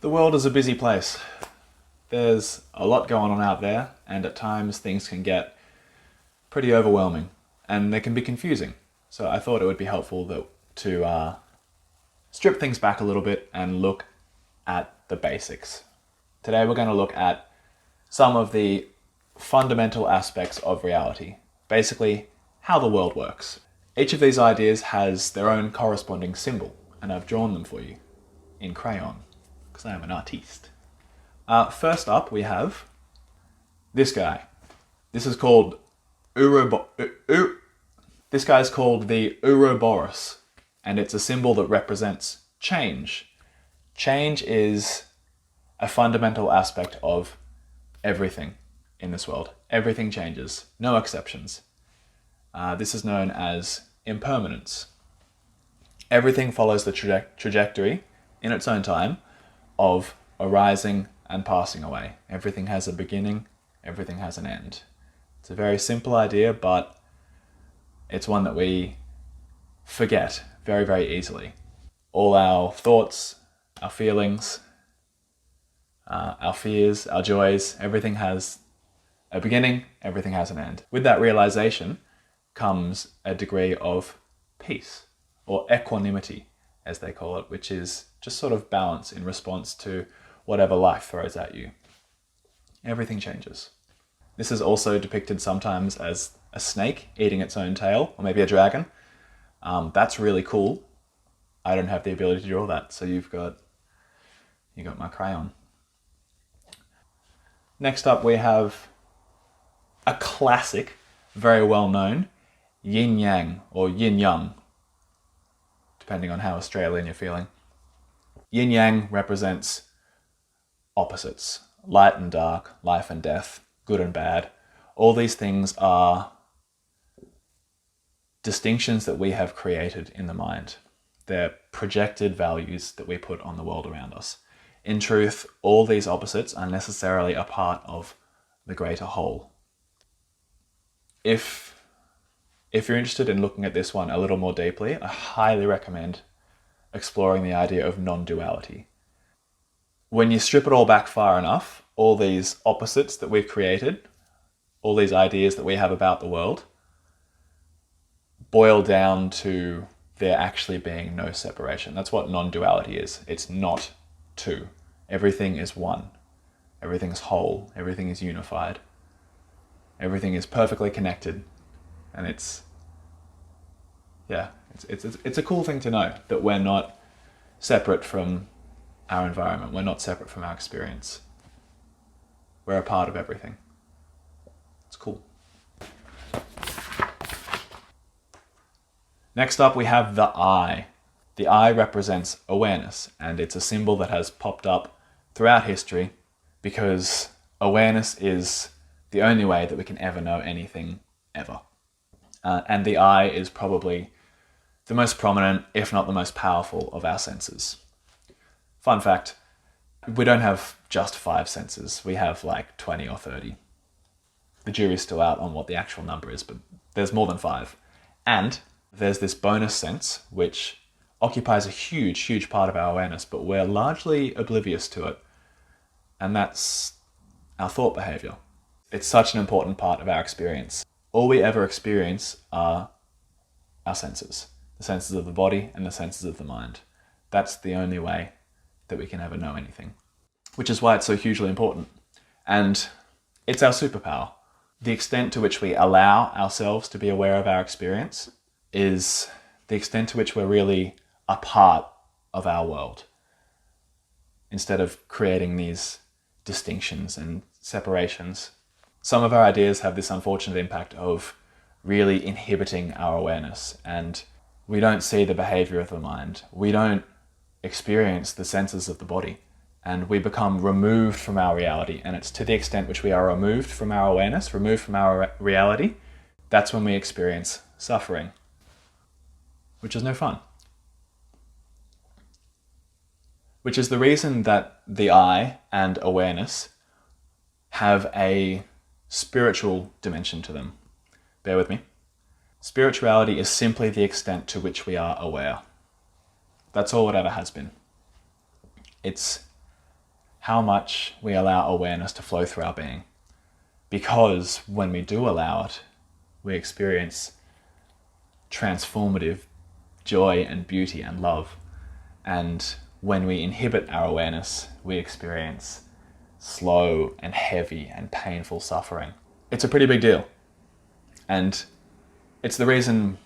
The world is a busy place. There's a lot going on out there, and at times things can get pretty overwhelming and they can be confusing. So I thought it would be helpful to strip things back a little bit and look at the basics. Today we're going to look at some of the fundamental aspects of reality, basically how the world works. Each of these ideas has their own corresponding symbol, and I've drawn them for you in crayon, because I am an artiste. First up, we have this guy. This is called This guy is called the OUROBOROS, and it's a symbol that represents change. Change is a fundamental aspect of everything in this world. Everything changes, no exceptions. This is known as impermanence. Everything follows the trajectory in its own time of arising and passing away. Everything has a beginning, everything has an end. It's a very simple idea, but it's one that we forget very, very easily. All our thoughts, our feelings, our fears, our joys, everything has a beginning, everything has an end. With that realization comes a degree of peace, or equanimity, as they call it, which is just sort of balance in response to whatever life throws at you. Everything changes. This is also depicted sometimes as a snake eating its own tail, or maybe a dragon. That's really cool. I don't have the ability to draw that, so you got my crayon. Next up we have a classic, very well known, yin-yang or yin-yang, depending on how Australian you're feeling. Yin-yang represents opposites, light and dark, life and death, good and bad. All these things are distinctions that we have created in the mind. They're projected values that we put on the world around us. In truth, all these opposites are necessarily a part of the greater whole. If you're interested in looking at this one a little more deeply, I highly recommend exploring the idea of non-duality. When you strip it all back far enough, all these opposites that we've created, all these ideas that we have about the world, boil down to there actually being no separation. That's what non-duality is. It's not two. Everything is one. Everything's whole. Everything is unified. Everything is perfectly connected. And it's a cool thing to know that we're not separate from our environment. We're not separate from our experience. We're a part of everything. It's cool. Next up we have the eye. The eye represents awareness, and it's a symbol that has popped up throughout history because awareness is the only way that we can ever know anything ever. And the eye is probably the most prominent, if not the most powerful, of our senses. Fun fact, we don't have just 5 senses. We have like 20 or 30. The jury's still out on what the actual number is, but there's more than 5. And there's this bonus sense, which occupies a huge, huge part of our awareness, but we're largely oblivious to it. And that's our thought behavior. It's such an important part of our experience. All we ever experience are our senses. The senses of the body and the senses of the mind. That's the only way that we can ever know anything. Which is why it's so hugely important. And it's our superpower. The extent to which we allow ourselves to be aware of our experience is the extent to which we're really a part of our world, instead of creating these distinctions and separations. Some of our ideas have this unfortunate impact of really inhibiting our awareness, and we don't see the behavior of the mind. We don't experience the senses of the body, and we become removed from our reality. And it's to the extent which we are removed from our awareness, removed from our reality, that's when we experience suffering, which is no fun. Which is the reason that the eye and awareness have a spiritual dimension to them. Bear with me. Spirituality is simply the extent to which we are aware. That's all it ever has been. It's how much we allow awareness to flow through our being. Because when we do allow it, we experience transformative joy and beauty and love. And when we inhibit our awareness, we experience slow and heavy and painful suffering. It's a pretty big deal. And it's the reason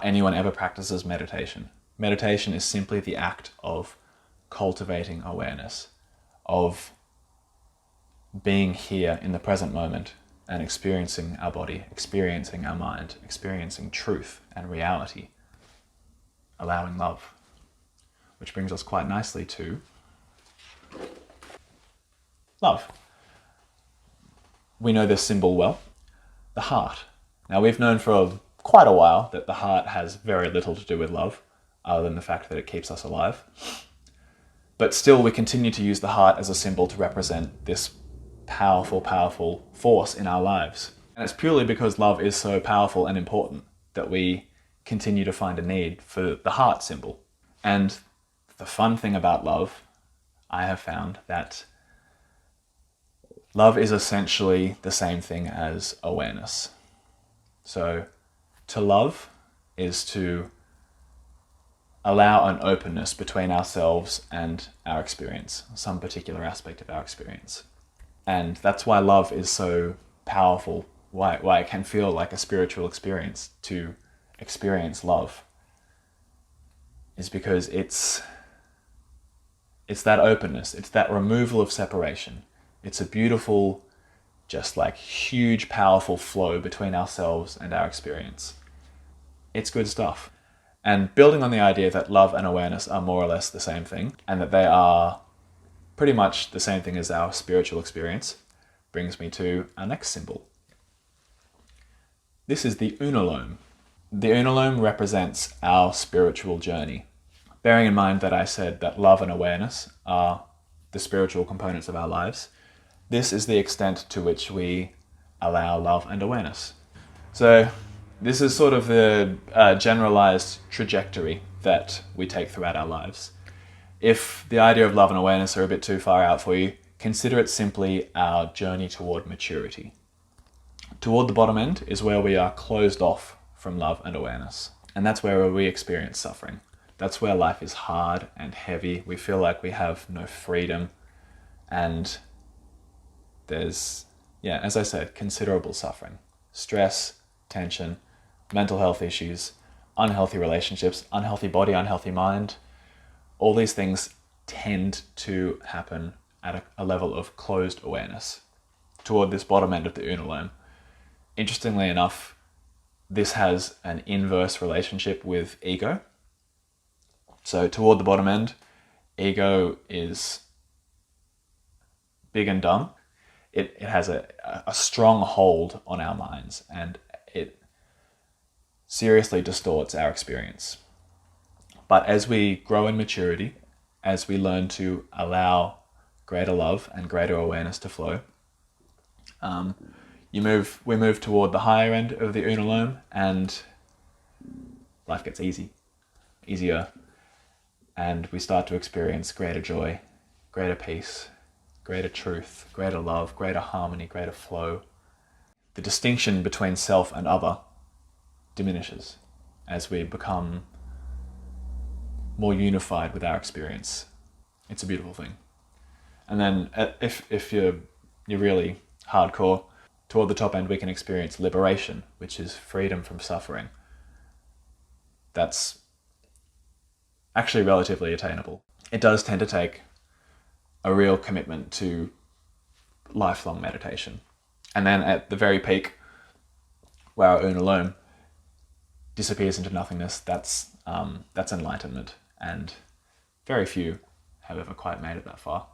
anyone ever practices meditation. Meditation is simply the act of cultivating awareness, of being here in the present moment and experiencing our body, experiencing our mind, experiencing truth and reality, allowing love. Which brings us quite nicely to love. We know this symbol well, the heart. Now we've known for quite a while that the heart has very little to do with love, other than the fact that it keeps us alive. But still we continue to use the heart as a symbol to represent this powerful, powerful force in our lives. And it's purely because love is so powerful and important that we continue to find a need for the heart symbol. And the fun thing about love, I have found that love is essentially the same thing as awareness. So to love is to allow an openness between ourselves and our experience, some particular aspect of our experience. And that's why love is so powerful, why it can feel like a spiritual experience to experience love, is because it's that openness, it's that removal of separation. It's a beautiful, just like huge, powerful flow between ourselves and our experience. It's good stuff. And building on the idea that love and awareness are more or less the same thing, and that they are pretty much the same thing as our spiritual experience, brings me to our next symbol. This is the UNALOME. The UNALOME represents our spiritual journey. Bearing in mind that I said that love and awareness are the spiritual components of our lives, this is the extent to which we allow love and awareness. So this is sort of the generalized trajectory that we take throughout our lives. If the idea of love and awareness are a bit too far out for you, consider it simply our journey toward maturity. Toward the bottom end is where we are closed off from love and awareness. And that's where we experience suffering. That's where life is hard and heavy. We feel like we have no freedom. And there's, as I said, considerable suffering. Stress, tension, mental health issues, unhealthy relationships, unhealthy body, unhealthy mind. All these things tend to happen at a level of closed awareness toward this bottom end of the UNALOME. Interestingly enough, this has an inverse relationship with ego. So toward the bottom end, ego is big and dumb. It has a strong hold on our minds, and it seriously distorts our experience. But as we grow in maturity, as we learn to allow greater love and greater awareness to flow, we move toward the higher end of the UNALOME, and life gets easier, and we start to experience greater joy, greater peace, greater truth, greater love, greater harmony, greater flow. The distinction between self and other diminishes as we become more unified with our experience. It's a beautiful thing. And then if you're really hardcore, toward the top end we can experience liberation, which is freedom from suffering. That's actually relatively attainable. It does tend to take a real commitment to lifelong meditation. And then at the very peak, where our UNALOME disappears into nothingness, that's enlightenment, and very few have ever quite made it that far.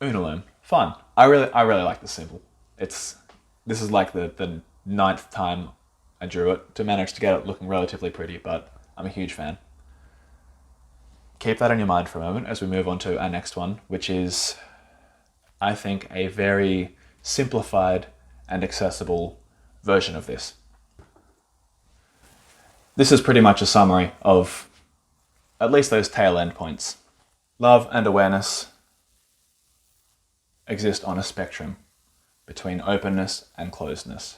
UNALOME, fun. I really like this symbol. This is like the 9th time I drew it to manage to get it looking relatively pretty, but I'm a huge fan. Keep that in your mind for a moment as we move on to our next one, which is, I think, a very simplified and accessible version of this. This is pretty much a summary of at least those tail end points. Love and awareness exist on a spectrum between openness and closedness.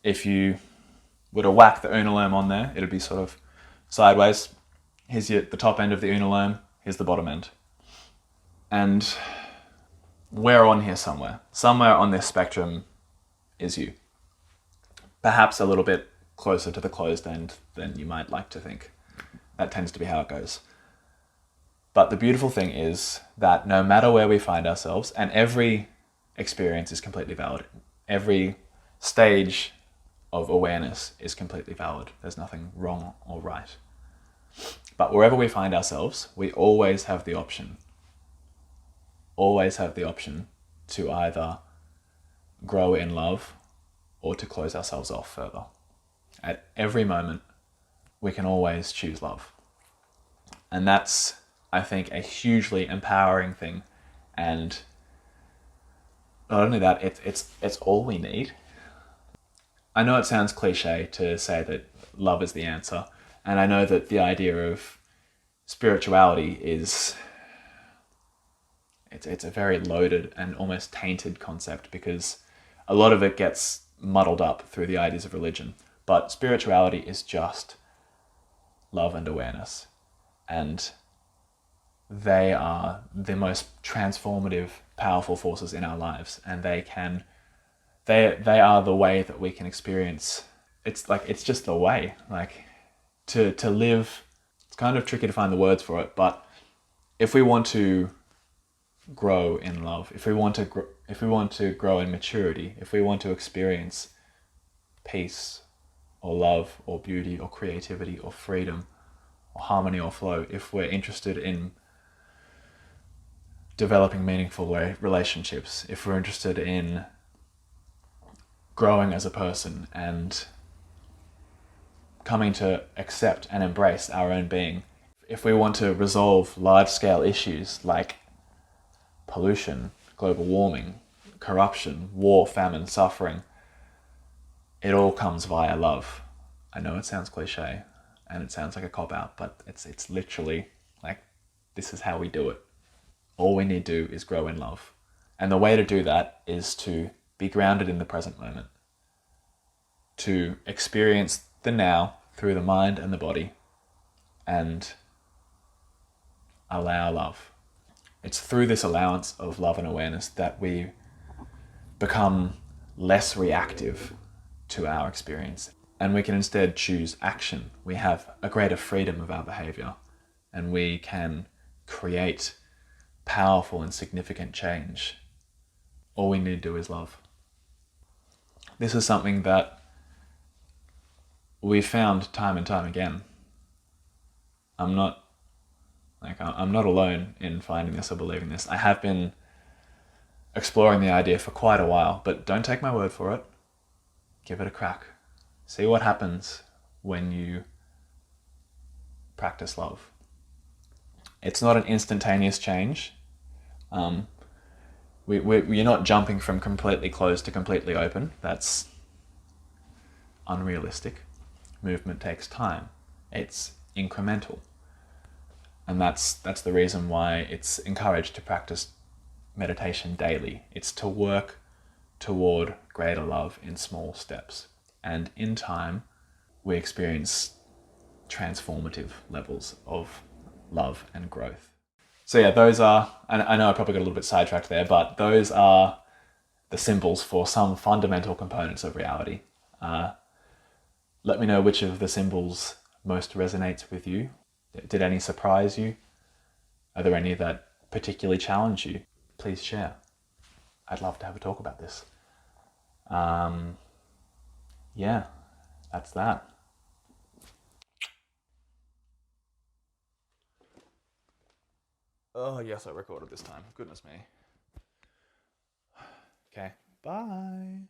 If you were to whack the UNALOME on there, it'd be sort of sideways. Here's the top end of the UNALOME, here's the bottom end. And we're on here somewhere. Somewhere on this spectrum is you. Perhaps a little bit closer to the closed end than you might like to think. That tends to be how it goes. But the beautiful thing is that no matter where we find ourselves, and every experience is completely valid, every stage of awareness is completely valid. There's nothing wrong or right. But wherever we find ourselves, we always have the option to either grow in love or to close ourselves off further. At every moment, we can always choose love. And that's, I think, a hugely empowering thing. And not only that, it's all we need. I know it sounds cliche to say that love is the answer. And I know that the idea of spirituality is, it's a very loaded and almost tainted concept, because a lot of it gets muddled up through the ideas of religion. But spirituality is just love and awareness. And they are the most transformative, powerful forces in our lives. And they are the way that we can experience. It's just the way, like to live. It's kind of tricky to find the words for it, but if we want to grow in love, if we want to grow in maturity, if we want to experience peace or love or beauty or creativity or freedom or harmony or flow, if we're interested in developing meaningful relationships, if we're interested in growing as a person and coming to accept and embrace our own being, if we want to resolve large-scale issues like pollution, global warming, corruption, war, famine, suffering, it all comes via love. I know it sounds cliche and it sounds like a cop-out, but it's literally like, this is how we do it. All we need to do is grow in love. And the way to do that is to be grounded in the present moment, to experience the now through the mind and the body, and allow love. It's through this allowance of love and awareness that we become less reactive to our experience, and we can instead choose action. We have a greater freedom of our behavior, and we can create powerful and significant change. All we need to do is love. This is something that we found time and time again. I'm not alone in finding this or believing this. I have been exploring the idea for quite a while, but don't take my word for it. Give it a crack. See what happens when you practice love. It's not an instantaneous change. You're not jumping from completely closed to completely open. That's unrealistic. Movement takes time. It's incremental. And that's the reason why it's encouraged to practice meditation daily. It's to work toward greater love in small steps. And in time, we experience transformative levels of love and growth. So yeah, those are, and I know I probably got a little bit sidetracked there, but those are the symbols for some fundamental components of reality. Let me know which of the symbols most resonates with you. Did any surprise you? Are there any that particularly challenge you? Please share. I'd love to have a talk about this. Yeah, that's that. Oh yes, I recorded this time. Goodness me. Okay, bye.